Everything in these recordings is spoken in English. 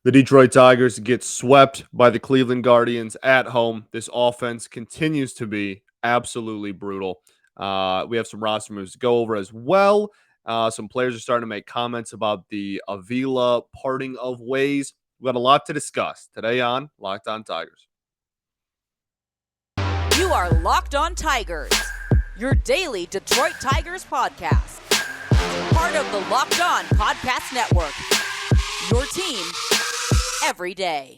The Detroit Tigers get swept by the Cleveland Guardians at home. This offense continues to be absolutely brutal. We have some roster moves to go over as well. Some players are starting to make comments about the Avila parting of ways. We've got a lot to discuss today on Locked On Tigers. You are Locked On Tigers, your daily Detroit Tigers podcast. Part of the Locked On Podcast Network, your team every day.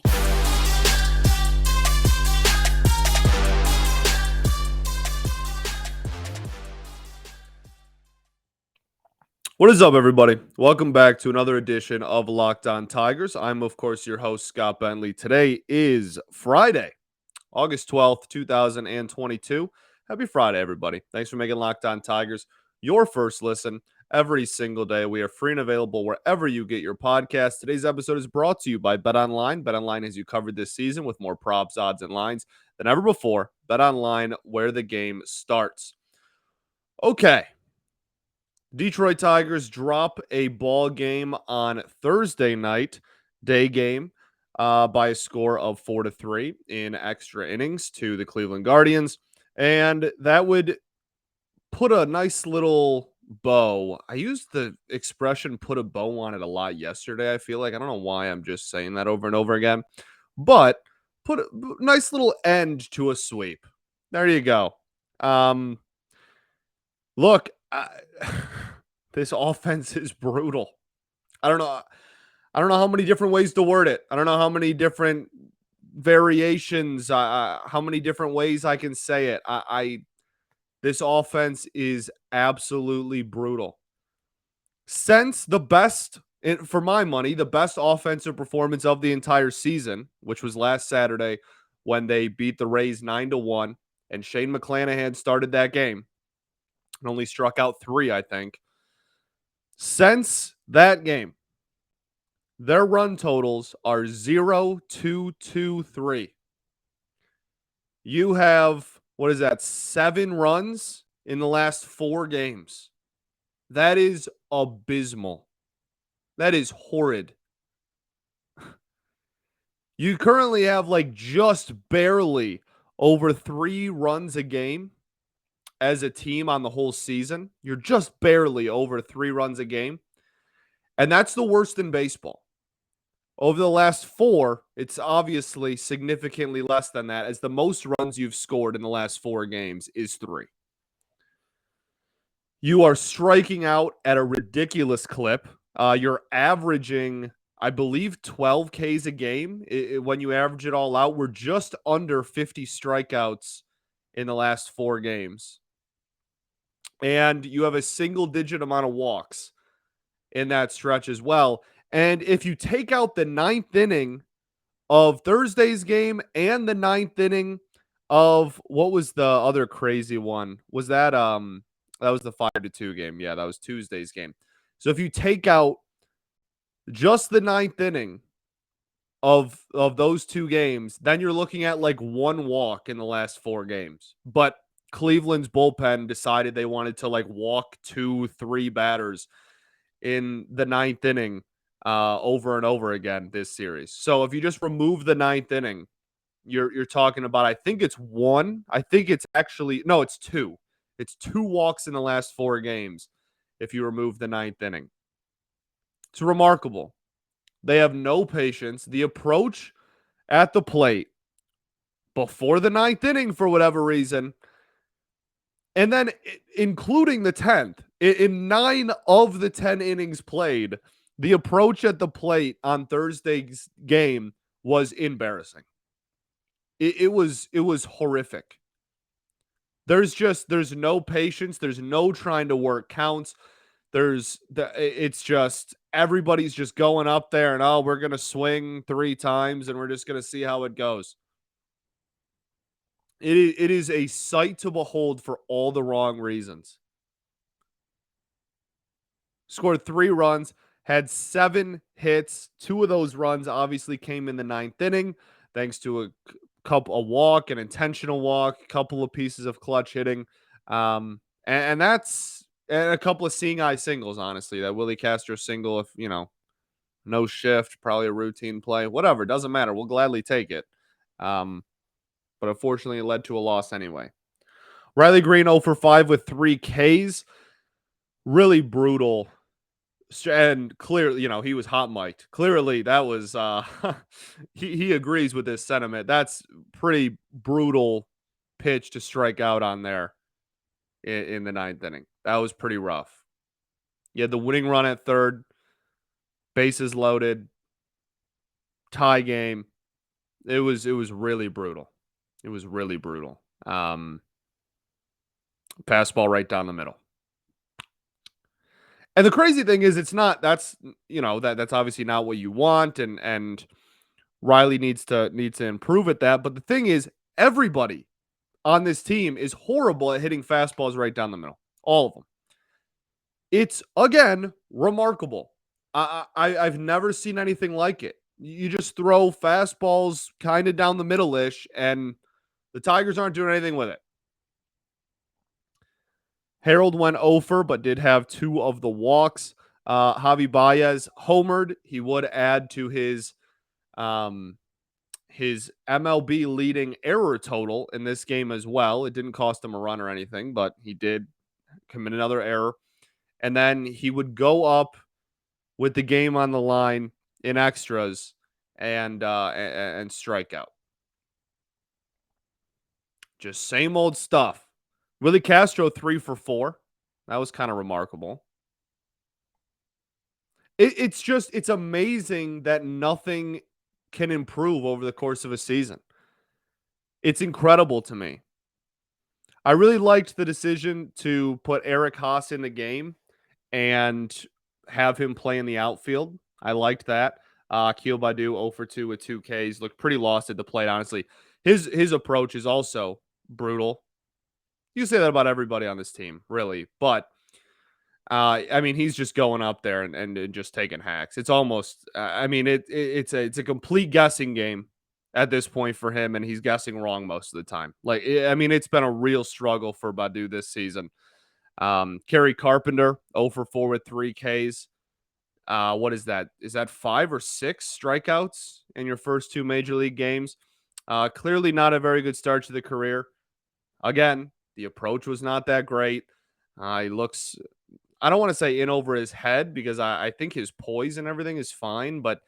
What is up, everybody? Welcome back to another edition of Locked On Tigers. I'm, of course, your host, Scott Bentley. Today is Friday, August 12th, 2022. Happy Friday, everybody. Thanks for making Locked On Tigers your first listen every single day. We are free and available wherever you get your podcasts. Today's episode is brought to you by BetOnline. BetOnline has you covered this season with more props, odds, and lines than ever before. BetOnline, where the game starts. Okay. Detroit Tigers drop a ball game on Thursday night, day game, by a score of 4-3 in extra innings to the Cleveland Guardians. And that would put a nice little bow. I used the expression put a bow on it a lot yesterday. I feel like I don't know why I'm just saying that over and over again, but put a nice little end to a sweep. There you go. Look, this offense is brutal. I don't know how many different ways to word it. I don't know how many different variations, how many different ways I can say it. This offense is absolutely brutal. Since the best, for my money, the best offensive performance of the entire season, which was last Saturday when they beat the Rays 9-1, and Shane McClanahan started that game and only struck out 3, I think. Since that game, their run totals are 0-2-2-3. You have, 7 runs in the last 4 games. That is abysmal. That is horrid. You currently have just barely over 3 runs a game as a team on the whole season. You're just barely over 3 runs a game. And that's the worst in baseball. Over the last 4, it's obviously significantly less than that, as the most runs you've scored in the last 4 games is 3. You are striking out at a ridiculous clip. You're averaging, I believe, 12 Ks a game. When you average it all out, we're just under 50 strikeouts in the last 4 games. And you have a single-digit amount of walks in that stretch as well. And if you take out the 9th inning of Thursday's game and the 9th inning of what was the other crazy one? Was that that was the 5-2 game. Yeah, that was Tuesday's game. So if you take out just the 9th inning of those 2 games, then you're looking at 1 walk in the last 4 games. But Cleveland's bullpen decided they wanted to walk 2-3 batters in the 9th inning over and over again this series. So if you just remove the 9th inning, you're talking about, I think it's 1. I think it's actually, no, it's 2. It's 2 walks in the last 4 games if you remove the 9th inning. It's remarkable. They have no patience. The approach at the plate before the 9th inning, for whatever reason, and then including the 10th, in 9 of the 10 innings played, the approach at the plate on Thursday's game was embarrassing. It was horrific. There's no patience. There's no trying to work counts. It's just everybody's just going up there and, we're going to swing 3 times and we're just going to see how it goes. It is a sight to behold for all the wrong reasons. Scored 3 runs, had 7 hits. 2 of those runs obviously came in the 9th inning, thanks to a walk, an intentional walk, a couple of pieces of clutch hitting. And a couple of seeing eye singles, honestly. That Willie Castro single, if no shift, probably a routine play, whatever. Doesn't matter. We'll gladly take it. But unfortunately, it led to a loss anyway. Riley Green 0 for 5 with 3 Ks. Really brutal. And clearly, he was hot mic'd. Clearly, that was he agrees with this sentiment. That's pretty brutal pitch to strike out on there in the 9th inning. That was pretty rough. You had the winning run at third, bases loaded, tie game. It was really brutal. It was really brutal. Fastball right down the middle. And the crazy thing is, that's obviously not what you want, and Riley needs to improve at that. But the thing is, everybody on this team is horrible at hitting fastballs right down the middle. All of them. It's, again, remarkable. I've never seen anything like it. You just throw fastballs kind of down the middle-ish, and the Tigers aren't doing anything with it. Harold went over, but did have 2 of the walks. Javi Baez homered. He would add to his MLB leading error total in this game as well. It didn't cost him a run or anything, but he did commit another error. And then he would go up with the game on the line in extras and strike out. Just same old stuff. Willie Castro 3 for 4. That was kind of remarkable. It's amazing that nothing can improve over the course of a season. It's incredible to me. I really liked the decision to put Eric Haas in the game and have him play in the outfield. I liked that. Akil Baddoo 0 for 2 with 2 Ks. Looked pretty lost at the plate, honestly. His approach is also brutal. You say that about everybody on this team, really. But, he's just going up there and just taking hacks. It's almost, it's a complete guessing game at this point for him, and he's guessing wrong most of the time. It's been a real struggle for Baddoo this season. Kerry Carpenter 0 for 4 with 3 Ks. What is that? Is that 5 or 6 strikeouts in your first 2 major league games? Clearly not a very good start to the career. Again, the approach was not that great. He looks, I don't want to say in over his head, because I think his poise and everything is fine, but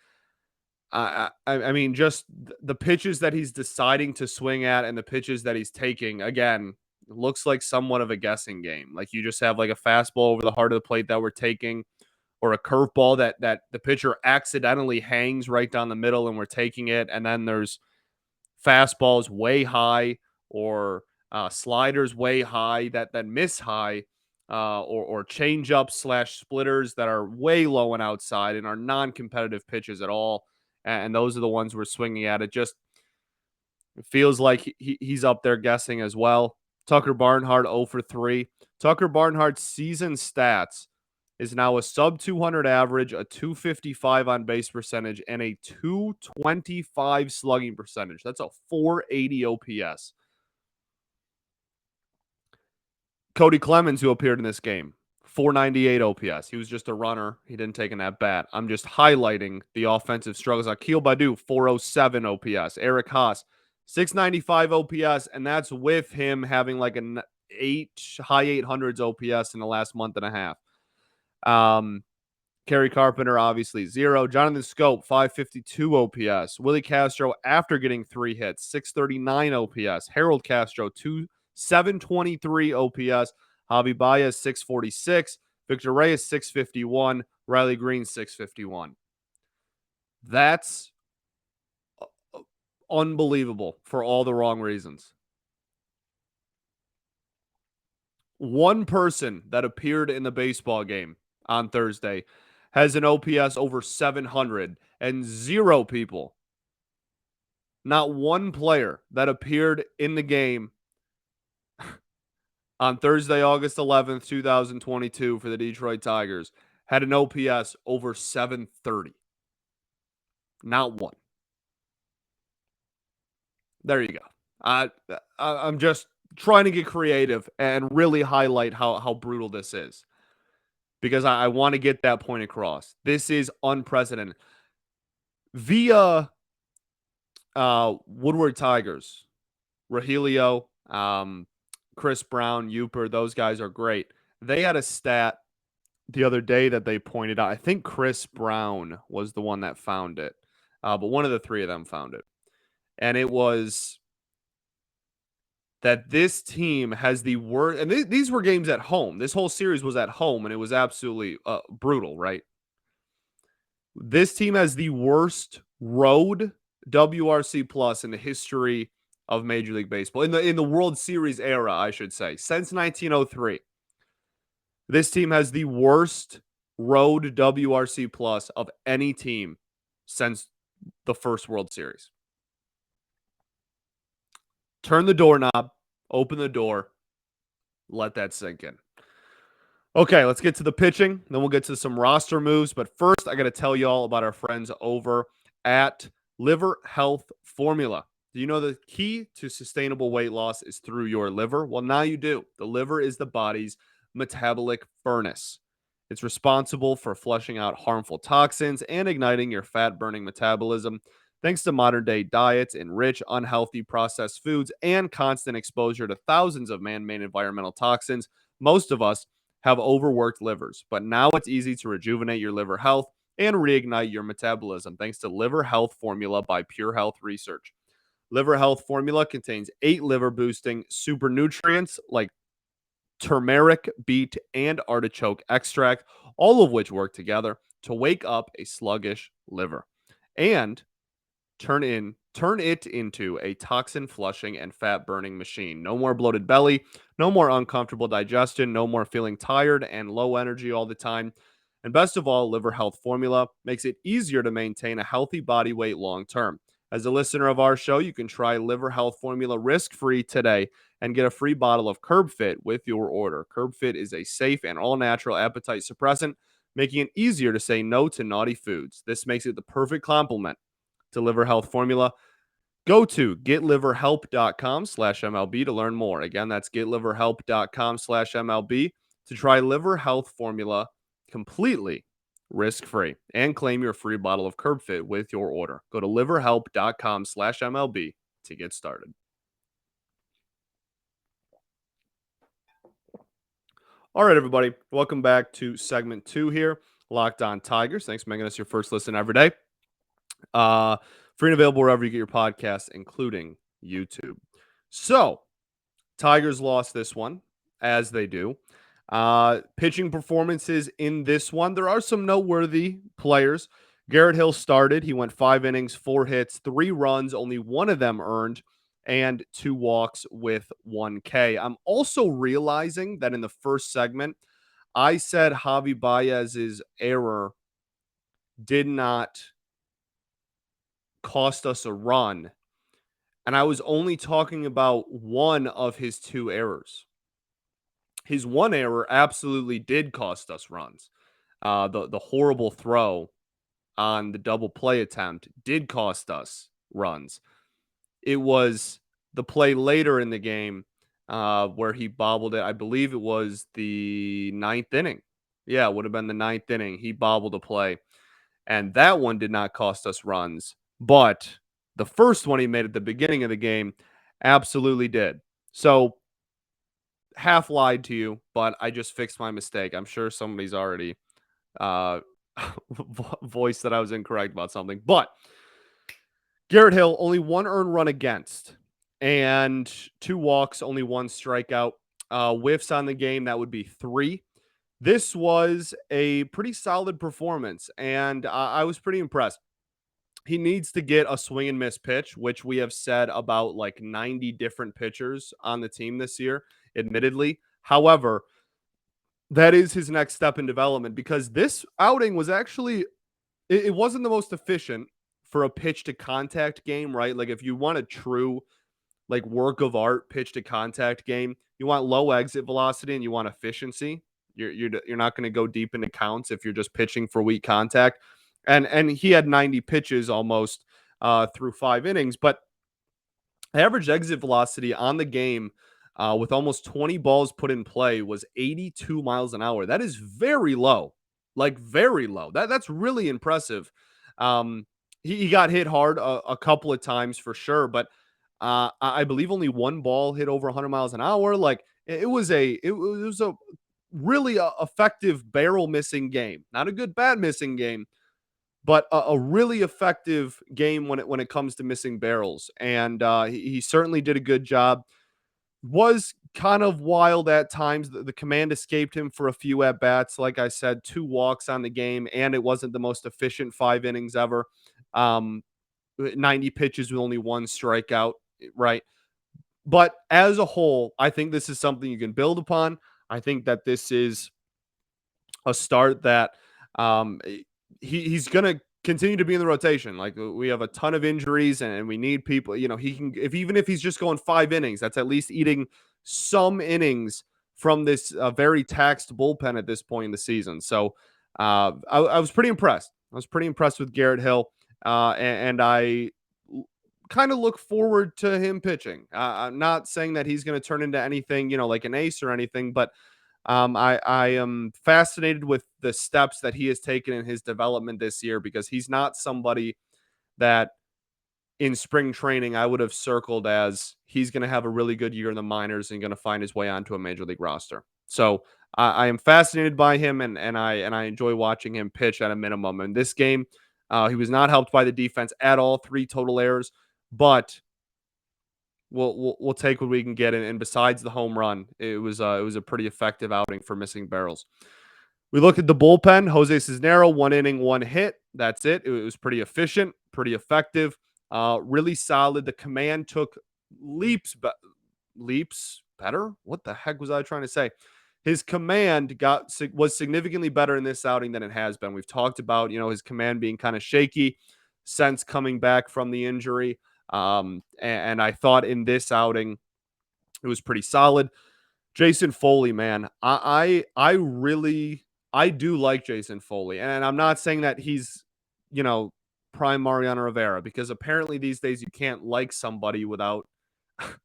just the pitches that he's deciding to swing at and the pitches that he's taking, again, looks like somewhat of a guessing game. Like, you just have like a fastball over the heart of the plate that we're taking, or a curveball that the pitcher accidentally hangs right down the middle and we're taking it, and then there's fastballs way high, or sliders way high that miss high, or change ups / splitters that are way low and outside and are non-competitive pitches at all. And those are the ones we're swinging at. It feels like he's up there guessing as well. Tucker Barnhart 0 for 3. Tucker Barnhart's season stats is now a sub 200 average, a 255 on base percentage, and a 225 slugging percentage. That's a 480 OPS. Cody Clemens, who appeared in this game, 498 OPS. He was just a runner. He didn't take an at-bat. I'm just highlighting the offensive struggles. Akil Baddoo, 407 OPS. Eric Haas, 695 OPS, and that's with him having like an high 800s OPS in the last month and a half. Kerry Carpenter, obviously, 0. Jonathan Scope, 552 OPS. Willie Castro, after getting 3 hits, 639 OPS. Harold Castro, 723 OPS. Javi Baez, 646. Victor Reyes, 651. Riley Green, 651. That's unbelievable for all the wrong reasons. One person that appeared in the baseball game on Thursday has an OPS over 700, and 0 people, not one player that appeared in the game on Thursday, August 11th, 2022 for the Detroit Tigers had an OPS over 730. Not one. There you go. I'm just trying to get creative and really highlight how brutal this is. because I want to get that point across. This is unprecedented. Via Woodward Tigers, Rogelio, Chris Brown, Uper, those guys are great. They had a stat the other day that they pointed out. I think Chris Brown was the one that found it, but one of the three of them found it. And it was that this team has the worst, and these were games at home. This whole series was at home, and it was absolutely brutal, right? This team has the worst road WRC plus in the history of Major League Baseball, in the World Series era, I should say, since 1903. This team has the worst road WRC plus of any team since the first World Series. Turn the doorknob, open the door, let that sink in. Okay, let's get to the pitching. Then we'll get to some roster moves. But first, I got to tell you all about our friends over at Liver Health Formula. Do you know the key to sustainable weight loss is through your liver? Well, now you do. The liver is the body's metabolic furnace. It's responsible for flushing out harmful toxins and igniting your fat-burning metabolism. Thanks to modern-day diets, enrich unhealthy processed foods, and constant exposure to thousands of man-made environmental toxins, most of us have overworked livers. But now it's easy to rejuvenate your liver health and reignite your metabolism thanks to Liver Health Formula by Pure Health Research. Liver Health Formula contains 8 liver-boosting super nutrients like turmeric, beet, and artichoke extract, all of which work together to wake up a sluggish liver and turn it into a toxin flushing and fat burning machine. No more bloated belly, no more uncomfortable digestion, no more feeling tired and low energy all the time. And best of all, Liver Health Formula makes it easier to maintain a healthy body weight long term. As a listener of our show, you can try Liver Health Formula risk-free today and get a free bottle of Curb Fit with your order. Curb Fit is a safe and all-natural appetite suppressant, making it easier to say no to naughty foods. This makes it the perfect complement to Liver Health Formula. Go to getliverhelp.com/MLB to learn more. Again, that's getliverhelp.com/MLB to try Liver Health Formula completely risk-free and claim your free bottle of Curb Fit with your order. Go to liverhelp.com/MLB to get started. All right, everybody. Welcome back to segment 2 here. Locked On Tigers. Thanks for making us your first listen every day. Free and available wherever you get your podcasts, including YouTube. So, Tigers lost this one, as they do. Pitching performances in this one, there are some noteworthy players. Garrett Hill started. He went 5 innings, 4 hits, 3 runs, only one of them earned, and 2 walks with 1 K. I'm also realizing that in the first segment, I said Javi Baez's error did not cost us a run, and I was only talking about one of his 2 errors. His one error absolutely did cost us runs. The horrible throw on the double play attempt did cost us runs. It was the play later in the game where he bobbled it. I believe it was the 9th inning. Yeah, it would have been the 9th inning. He bobbled a play, and that one did not cost us runs. But the first one he made at the beginning of the game absolutely did. So, half lied to you, but I just fixed my mistake. I'm sure somebody's already voiced that I was incorrect about something. But Garrett Hill, only 1 earned run against and 2 walks, only 1 strikeout. Whiffs on the game, that would be 3. This was a pretty solid performance, and I was pretty impressed. He needs to get a swing and miss pitch, which we have said about like 90 different pitchers on the team this year, admittedly. However, that is his next step in development because this outing was actually, it wasn't the most efficient for a pitch to contact game, right? Like if you want a true like work of art pitch to contact game, you want low exit velocity and you want efficiency. You're not going to go deep into counts if you're just pitching for weak contact. And he had 90 pitches almost through 5 innings, but average exit velocity on the game with almost 20 balls put in play was 82 miles an hour. That is very low, like very low. That's really impressive. Um, he got hit hard a couple of times for sure, but I believe only one ball hit over 100 miles an hour. Like it was a really effective barrel missing game. Not a good bat missing game, but a really effective game when it comes to missing barrels. And he certainly did a good job. Was kind of wild at times. The command escaped him for a few at bats. Like I said, 2 walks on the game, and it wasn't the most efficient 5 innings ever. 90 pitches with only 1 strikeout, right? But as a whole, I think this is something you can build upon. I think that this is a start that um, he's going to continue to be in the rotation. Like we have a ton of injuries and we need people, he can, even if he's just going 5 innings, that's at least eating some innings from this very taxed bullpen at this point in the season. So I was pretty impressed. I was pretty impressed with Garrett Hill. And I kind of look forward to him pitching. I'm not saying that he's going to turn into anything, like an ace or anything, but I am fascinated with the steps that he has taken in his development this year, because he's not somebody that in spring training I would have circled as he's going to have a really good year in the minors and going to find his way onto a major league roster. So I am fascinated by him, and I enjoy watching him pitch at a minimum. In this game, he was not helped by the defense at all. 3 total errors, but we'll take what we can get. And besides the home run, it was a pretty effective outing for missing barrels. We look at the bullpen. Jose Cisnero, 1 inning, 1 hit. That's it. It was pretty efficient, pretty effective, really solid. The command took leaps better. What the heck was I trying to say? His command was significantly better in this outing than it has been. We've talked about, his command being kind of shaky since coming back from the injury. And I thought in this outing, it was pretty solid. Jason Foley, man, I do like Jason Foley, and I'm not saying that he's, prime Mariano Rivera, because apparently these days you can't like somebody without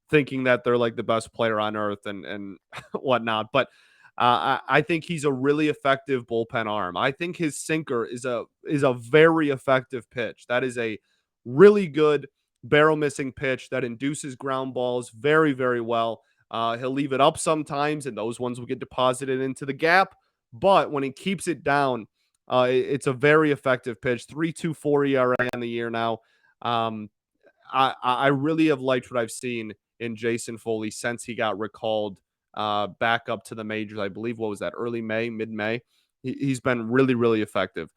thinking that they're like the best player on earth and whatnot. But I think he's a really effective bullpen arm. I think his sinker is a very effective pitch. That is a really good barrel missing pitch that induces ground balls very, very well. He'll leave it up sometimes, and those ones will get deposited into the gap. But when he keeps it down, it's a very effective pitch. 3.24 ERA on the year now. I really have liked what I've seen in Jason Foley since he got recalled back up to the majors. I believe, what was that, early May, mid-May? He's been really, really effective.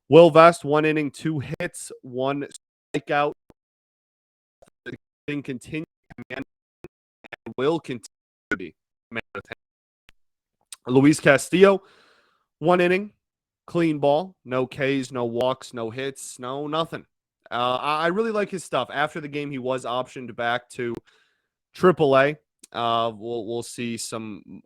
Will Vest, 1 inning, 2 hits, 1 strikeout. The thing continues and will continue to be. Luis Castillo, 1 inning, clean ball, no Ks, no walks, no hits, no nothing. I really like his stuff. After the game, he was optioned back to AAA. We'll see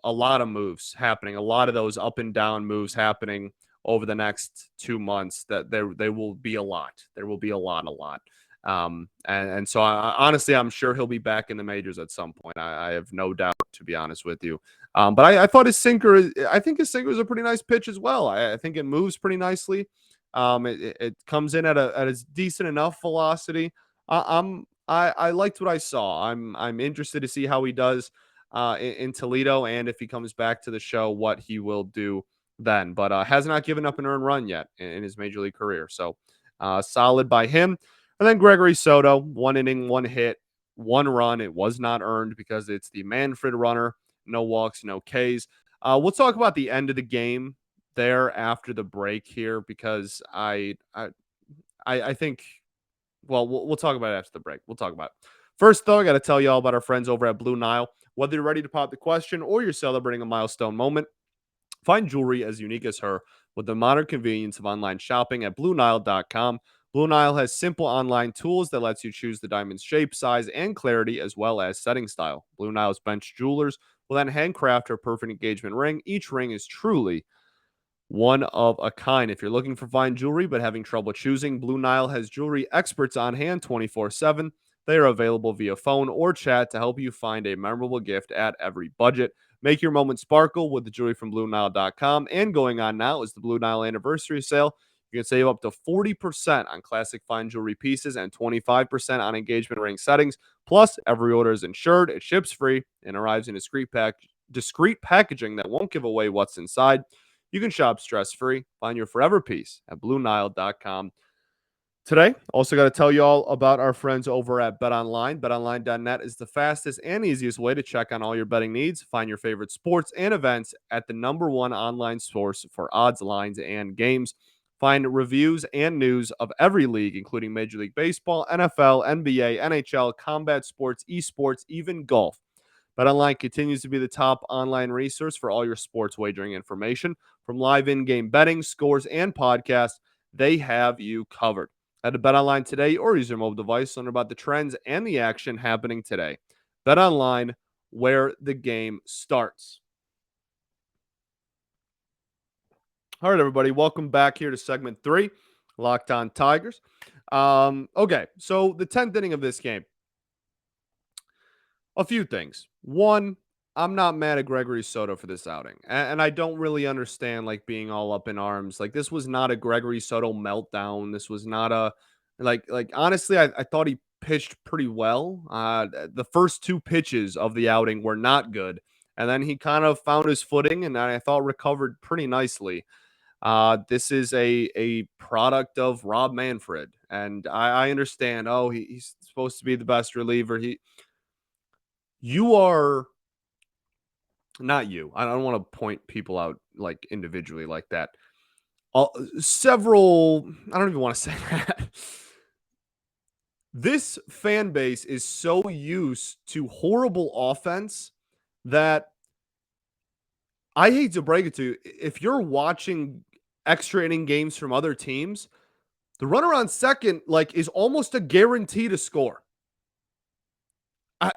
a lot of moves happening, a lot of those up and down moves happening over the next 2 months. That there will be a lot. There will be a lot. And so honestly, I'm sure he'll be back in the majors at some point. I have no doubt, to be honest with you. But I thought his sinker, I think his sinker is a pretty nice pitch as well. I think it moves pretty nicely. It comes in at a decent enough velocity. I liked what I saw. I'm interested to see how he does in Toledo, and if he comes back to the show, what he will do then. But has not given up an earned run yet in his major league career. So solid by him. And then Gregory Soto, 1 inning, 1 hit, 1 run. It was not earned because it's the Manfred runner. No walks, no Ks. We'll talk about the end of the game there after the break here, because I think, well, we'll talk about it after the break. We'll talk about it. First, though, I got to tell you all about our friends over at Blue Nile. Whether you're ready to pop the question or you're celebrating a milestone moment, find jewelry as unique as her with the modern convenience of online shopping at BlueNile.com. Blue Nile has simple online tools that lets you choose the diamond's shape, size, and clarity, as well as setting style. Blue Nile's bench jewelers will then handcraft her perfect engagement ring. Each ring is truly one of a kind. If you're looking for fine jewelry but having trouble choosing, Blue Nile has jewelry experts on hand 24/7. They are available via phone or chat to help you find a memorable gift at every budget. Make your moment sparkle with the jewelry from BlueNile.com. And going on now is the Blue Nile anniversary sale. You can save up to 40% on classic fine jewelry pieces and 25% on engagement ring settings. Plus, every order is insured, it ships free, and arrives in discreet packaging that won't give away what's inside. You can shop stress-free. Find your forever piece at BlueNile.com. Today, also got to tell you all about our friends over at BetOnline. BetOnline.net is the fastest and easiest way to check on all your betting needs. Find your favorite sports and events at the #1 online source for odds, lines, and games. Find reviews and news of every league, including Major League Baseball, NFL, NBA, NHL, combat sports, esports, even golf. BetOnline continues to be the top online resource for all your sports wagering information. From live in-game betting, scores, and podcasts, they have you covered. Head to BetOnline today or use your mobile device to learn about the trends and the action happening today. BetOnline, where the game starts. All right, everybody, welcome back here to segment 3, Locked On Tigers. Okay, so the 10th inning of this game. A few things. One, I'm not mad at Gregory Soto for this outing. And I don't really understand like being all up in arms. Like this was not a Gregory Soto meltdown. This was not a like honestly, I thought he pitched pretty well. The first 2 pitches of the outing were not good. And then he kind of found his footing and I thought recovered pretty nicely. This is a product of Rob Manfred. And I understand, he's supposed to be the best reliever. You are not you. I don't want to point people out like individually like that. Several, I don't even want to say that. This fan base is so used to horrible offense that I hate to break it to you. If you're watching extra inning games from other teams, the runner on second like is almost a guarantee to score. I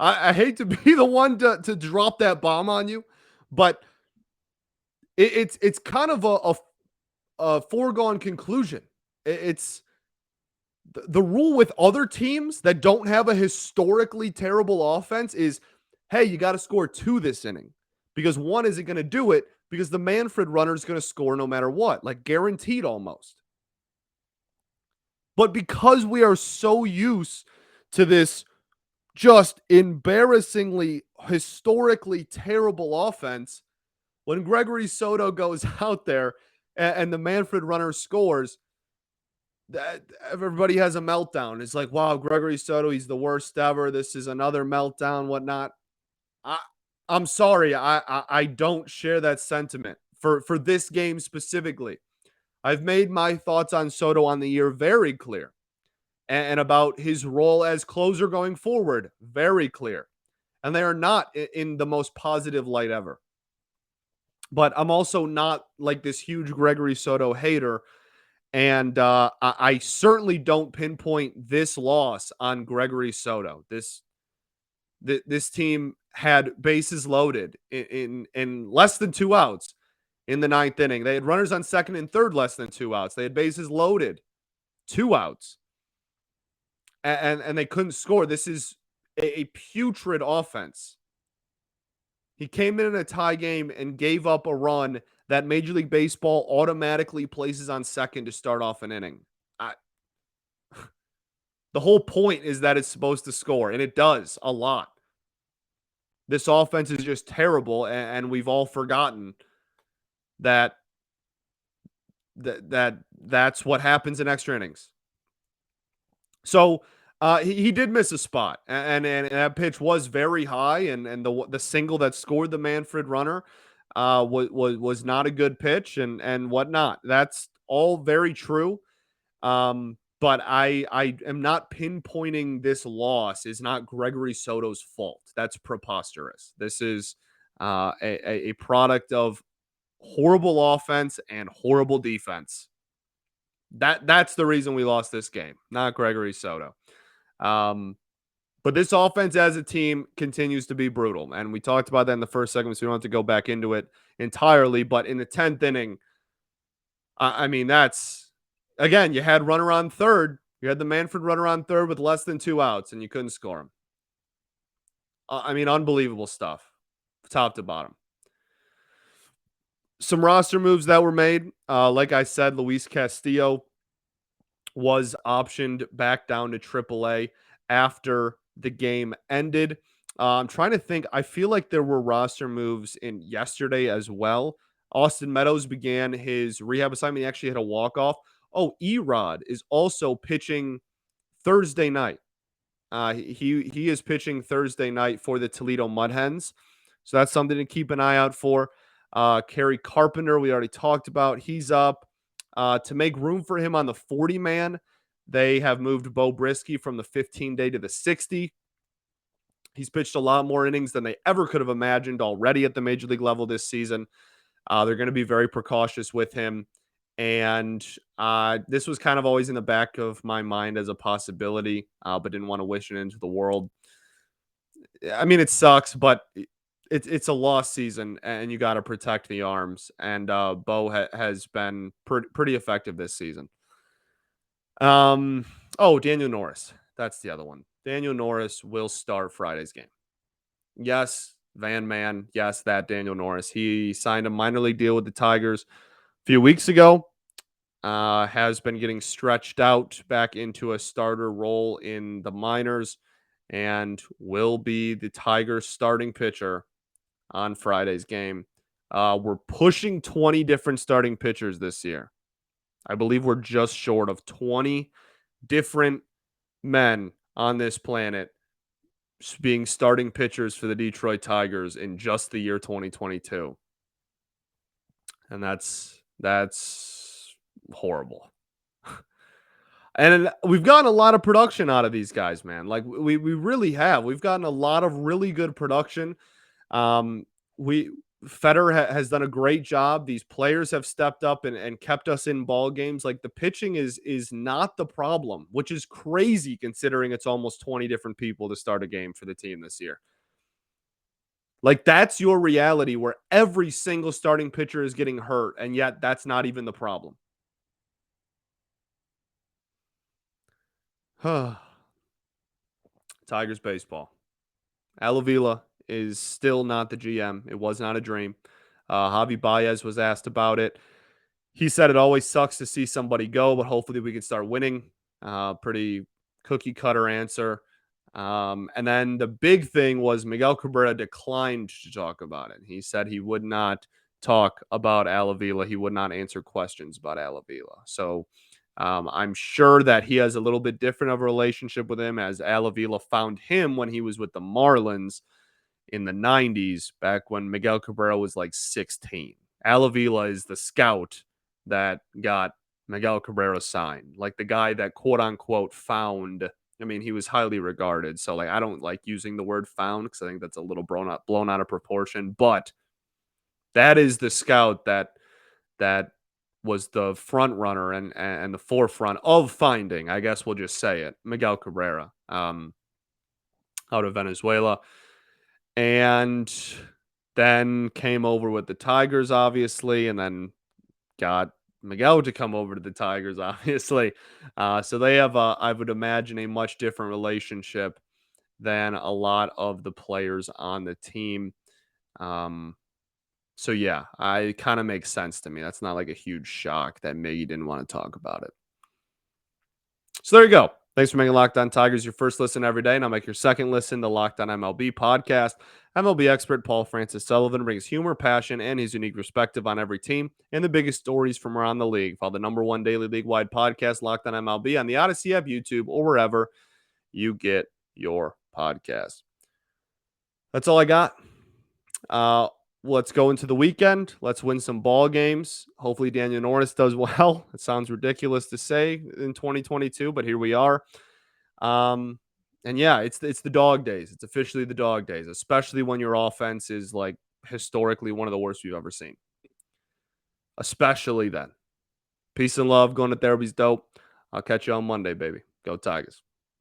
I hate to be the one to drop that bomb on you, but it's kind of a foregone conclusion. It's the rule with other teams that don't have a historically terrible offense is, hey, you got to score 2 this inning because 1 isn't going to do it because the Manfred runner is going to score no matter what, like guaranteed almost. But because we are so used to this just embarrassingly, historically terrible offense, when Gregory Soto goes out there and the Manfred runner scores, that everybody has a meltdown. It's like, wow, Gregory Soto, he's the worst ever. This is another meltdown, whatnot. I'm sorry, I don't share that sentiment for this game specifically. I've made my thoughts on Soto on the year very clear. And about his role as closer going forward, very clear. And they are not in the most positive light ever. But I'm also not like this huge Gregory Soto hater. And I certainly don't pinpoint this loss on Gregory Soto. This team had bases loaded in less than 2 outs in the 9th inning. They had runners on second and third less than 2 outs. They had bases loaded, 2 outs. And they couldn't score. This is a putrid offense. He came in a tie game and gave up a run that Major League Baseball automatically places on second to start off an inning. The whole point is that it's supposed to score, and it does a lot. This offense is just terrible, and we've all forgotten that's what happens in extra innings. So he did miss a spot, and that pitch was very high, and the single that scored the Manfred runner was not a good pitch, and whatnot. That's all very true. But I am not pinpointing this loss is not Gregory Soto's fault. That's preposterous. This is a product of horrible offense and horrible defense. That's the reason we lost this game, not Gregory Soto. But this offense as a team continues to be brutal. And we talked about that in the first segment, so we don't have to go back into it entirely. But in the 10th inning, I mean, that's, again, you had runner on third. You had the Manfred runner on third with less than 2 outs, and you couldn't score him. I mean, unbelievable stuff, top to bottom. Some roster moves that were made. Like I said, Luis Castillo was optioned back down to AAA after the game ended. I'm trying to think. I feel like there were roster moves in yesterday as well. Austin Meadows began his rehab assignment. He actually had a walk-off. Oh, Erod is also pitching Thursday night. He is pitching Thursday night for the Toledo Mud Hens. So that's something to keep an eye out for. Kerry Carpenter, we already talked about. He's up. To make room for him on the 40-man, they have moved Bo Brisky from the 15-day to the 60. He's pitched a lot more innings than they ever could have imagined already at the major league level this season. They're going to be very precautious with him. And this was kind of always in the back of my mind as a possibility, but didn't want to wish it into the world. I mean, it sucks, but it's a lost season, and you got to protect the arms. And Bo has been pretty effective this season. Daniel Norris. That's the other one. Daniel Norris will start Friday's game. Yes, Van Man. Yes, that Daniel Norris. He signed a minor league deal with the Tigers a few weeks ago. Has been getting stretched out back into a starter role in the minors and will be the Tigers starting pitcher on Friday's game. We're pushing 20 different starting pitchers this year. I believe we're just short of 20 different men on this planet being starting pitchers for the Detroit Tigers in just the year 2022. And that's horrible. And we've gotten a lot of production out of these guys, man. Like we really have. We've gotten a lot of really good production. Feder has done a great job. These players have stepped up and kept us in ball games. Like the pitching is not the problem, which is crazy considering it's almost 20 different people to start a game for the team this year. Like that's your reality where every single starting pitcher is getting hurt, and yet that's not even the problem. Tigers baseball. Al Avila is still not the GM. It was not a dream. Javi Baez was asked about it. He said it always sucks to see somebody go, but hopefully we can start winning. Pretty cookie cutter answer. And then the big thing was Miguel Cabrera declined to talk about it. He said he would not talk about Al Avila. He would not answer questions about Al Avila. So I'm sure that he has a little bit different of a relationship with him, as Al Avila found him when he was with the Marlins in the 90s, back when Miguel Cabrera was like 16. Al Avila is the scout that got Miguel Cabrera signed, like the guy that quote unquote found. I mean, he was highly regarded. So like, I don't like using the word found because I think that's a little blown out of proportion, but that is the scout that was the front runner and the forefront of finding, I guess we'll just say it, Miguel Cabrera, out of Venezuela. And then came over with the Tigers, obviously, and then got Miguel to come over to the Tigers, obviously. So they have, I would imagine, a much different relationship than a lot of the players on the team. So yeah, it kind of makes sense to me. That's not like a huge shock that Miggy didn't want to talk about it. So there you go. Thanks for making Locked On Tigers your first listen every day. Now make your second listen to Locked On MLB podcast. MLB expert Paul Francis Sullivan brings humor, passion, and his unique perspective on every team and the biggest stories from around the league. Follow the #1 daily league-wide podcast, Locked On MLB, on the Odyssey app, YouTube, or wherever you get your podcast. That's all I got. Let's go into the weekend. Let's win some ball games. Hopefully Daniel Norris does well. It sounds ridiculous to say in 2022, but here we are. And yeah, it's the dog days. It's officially the dog days, especially when your offense is like historically one of the worst we've ever seen. Especially then. Peace and love. Going to therapy's dope. I'll catch you on Monday, baby. Go Tigers.